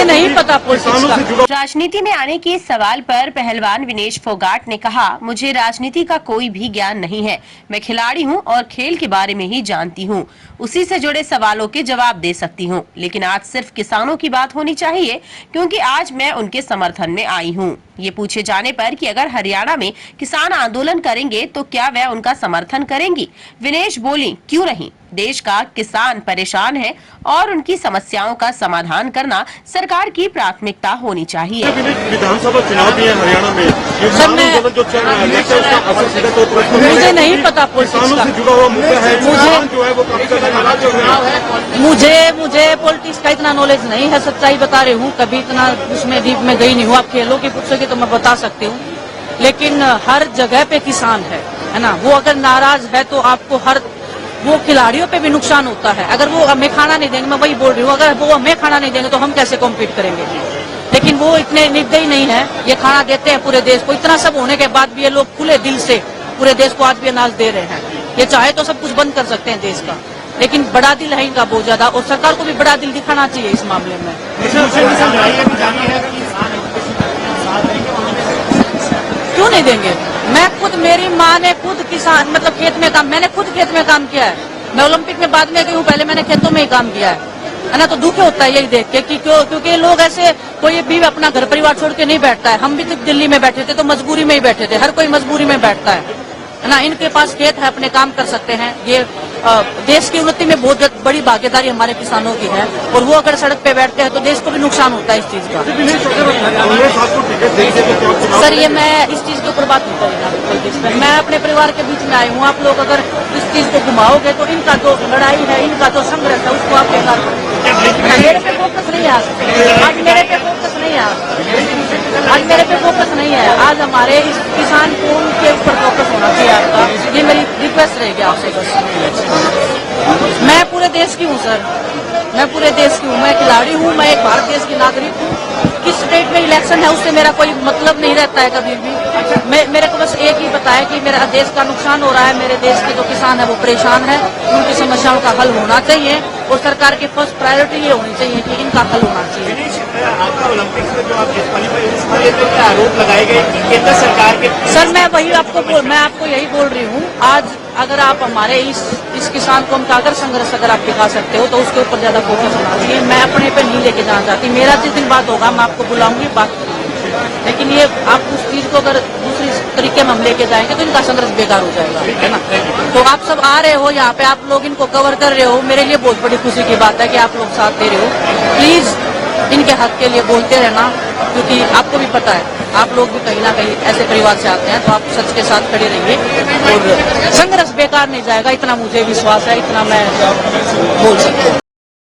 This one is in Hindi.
मुझे नहीं पता पॉलिटिक्स का। राजनीति में आने के सवाल पर पहलवान विनेश फोगाट ने कहा, मुझे राजनीति का कोई भी ज्ञान नहीं है, मैं खिलाड़ी हूं और खेल के बारे में ही जानती हूं, उसी से जुड़े सवालों के जवाब दे सकती हूं। लेकिन आज सिर्फ किसानों की बात होनी चाहिए, क्योंकि आज मैं उनके समर्थन में आई हूं। ये पूछे जाने पर कि अगर हरियाणा में किसान आंदोलन करेंगे तो क्या वह उनका समर्थन करेंगी, विनेश बोली, क्यों नहीं, देश का किसान परेशान है और उनकी समस्याओं का समाधान करना सरकार की प्राथमिकता होनी चाहिए। विधानसभा चुनाव भी है हरियाणा में, सर मैं जो चल रहा है उसका असर सीधा तौर पर मुझे नहीं पता पॉलिटिक्स किसानों का। से जुड़ा हुआ मुद्दा है, किसान जो है वो काफी ज्यादा नाराज हो गए हैं। मुझे पॉलिटिक्स का इतना नॉलेज नहीं है, सच्चाई बता रही हूँ, कभी इतना उसमें डीप में गई नहीं हूँ। आप खेलों की पूछोगे तो मैं बता सकती हूँ, लेकिन हर जगह पे किसान है ना। वो अगर नाराज है तो आपको वो खिलाड़ियों पे भी नुकसान होता है। अगर वो हमें खाना नहीं देंगे, मैं वही बोल रही हूँ, अगर वो हमें खाना नहीं देंगे तो हम कैसे कॉम्पीट करेंगे। लेकिन वो इतने निर्दयी नहीं है, ये खाना देते हैं पूरे देश को। इतना सब होने के बाद भी ये लोग खुले दिल से पूरे देश को आज भी अनाज दे रहे हैं। ये चाहे तो सब कुछ बंद कर सकते हैं देश का, लेकिन बड़ा दिल है इनका बहुत ज्यादा, और सरकार को भी बड़ा दिल दिखाना चाहिए इस मामले में। क्यों नहीं देंगे? मैं खुद, मेरी माँ ने खुद किसान मतलब खेत में काम, मैंने खुद खेत में काम किया है। मैं ओलंपिक में बाद में गई हूँ, पहले मैंने खेतों में ही काम किया है ना। तो दुख होता है यही देख के कि क्योंकि लोग ऐसे, कोई भी अपना घर परिवार छोड़ के नहीं बैठता है। हम भी तो दिल्ली में बैठे थे तो मजबूरी में ही बैठे थे, हर कोई मजबूरी में बैठता है ना। इनके पास खेत है, अपने काम कर सकते हैं। ये देश की उन्नति में बहुत बड़ी भागीदारी हमारे किसानों की है, और वो अगर सड़क पे बैठते हैं तो देश को भी नुकसान होता है इस चीज का। सर ये मैं इस चीज के ऊपर बात नहीं करूँगा, मैं अपने परिवार के बीच में आई हूँ। आप लोग अगर इस चीज को घुमाओगे तो इनका जो लड़ाई है, इनका जो संघर्ष है, उसको आप बेकार करोगे। मेरे पे फोकस नहीं है आज मेरे पे फोकस नहीं है आज मेरे पे फोकस नहीं है। आज हमारे इस किसान को के ऊपर फोकस होना चाहिए आपका, ये मेरी रिक्वेस्ट रहेगी आपसे बस। मैं पूरे देश की हूँ सर, मैं पूरे देश की हूँ, मैं खिलाड़ी हूँ, मैं एक भारत देश की नागरिक हूँ। किस स्टेट में इलेक्शन है उससे मेरा कोई मतलब नहीं रहता है कभी भी। मेरे को बस एक ही पता है कि मेरा देश का नुकसान हो रहा है, मेरे देश के जो किसान है वो परेशान है, उनकी समस्याओं का हल होना चाहिए, और सरकार की फर्स्ट प्रायोरिटी ये होनी चाहिए कि इनका हल होना चाहिए। ओलंपिक्स में जो आप आरोप लगाए गए केंद्र सरकार के, सर मैं आपको यही बोल रही हूँ, आज अगर आप हमारे इस किसान कौम का अगर संघर्ष अगर आप दिखा सकते हो तो उसके ऊपर ज्यादा फोकस होना चाहिए। मैं अपने पे नहीं लेके जाना चाहती, मेरा जिस दिन बात होगा मैं आपको बुलाऊंगी, बात करूंगी, लेकिन ये आप उस चीज को अगर दूसरी तरीके में हम लेके जाएंगे तो इनका संघर्ष बेकार हो जाएगा, है ना। तो आप सब आ रहे हो यहाँ पे, आप लोग इनको कवर कर रहे हो, मेरे लिए बहुत बड़ी खुशी की बात है कि आप लोग साथ दे रहे हो। प्लीज इनके हक के लिए बोलते रहना, क्योंकि आपको भी पता है आप लोग भी कहीं ना कहीं ऐसे परिवार से आते हैं, तो आप सच के साथ खड़े रहिए और संघर्ष बेकार नहीं जाएगा, इतना मुझे विश्वास है, इतना मैं बोल सकती हूँ।